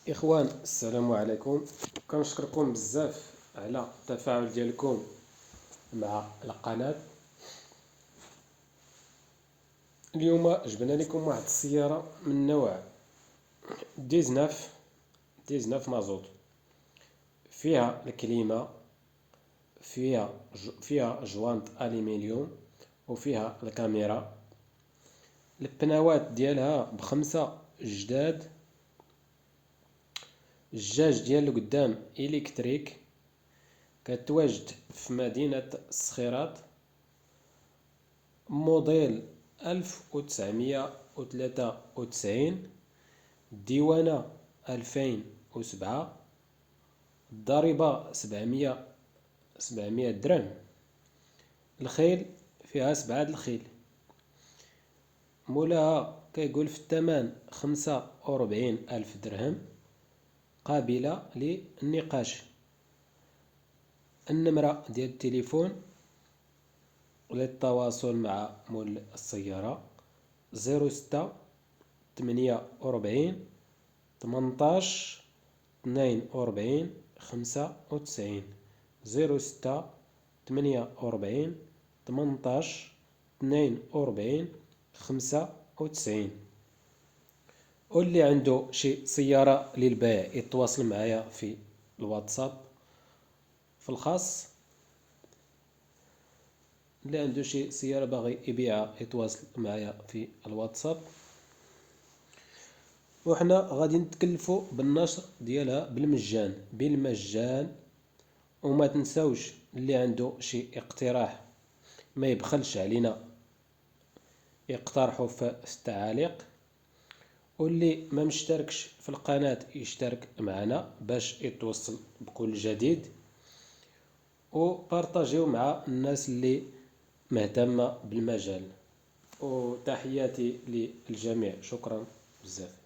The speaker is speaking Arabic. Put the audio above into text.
إخوان، السلام عليكم. كنشكركم بزاف على التفاعل ديالكم مع القناة. اليوم جبنا لكم واحد السيارة من نوع 19 مازوت، فيها الكليمة، فيها جوانط ألمنيوم، وفيها الكاميرا. البناوات ديالها بخمسة جداد، الجاج ديال القدام إلكتريك. كتواجد في مدينة الصخيرات، موديل 1993، الديوانة 2007، الضريبة 700 درهم. الخيل فيها 7 الخيل. مولاها كيقول في الثمن 45 ألف درهم، قابلة للنقاش. النمرة ديال التليفون للتواصل مع مول السيارة 06 48 18 42 95، 06 48 18 42 95. واللي عنده شي سيارة للبيع يتواصل معايا في الواتساب في الخاص. اللي عنده شي سيارة باغي يبيعها يتواصل معايا في الواتساب، وحنا غادي نتكلفوا بالنشر ديالها بالمجان. وما تنساوش اللي عنده شي اقتراح ما يبخلش علينا يقترحوا في التعاليق، واللي ما مشتركش في القناة يشترك معنا باش يتوصل بكل جديد، وبارطاجيو مع الناس اللي مهتمة بالمجال. وتحياتي للجميع، شكرا بزاف.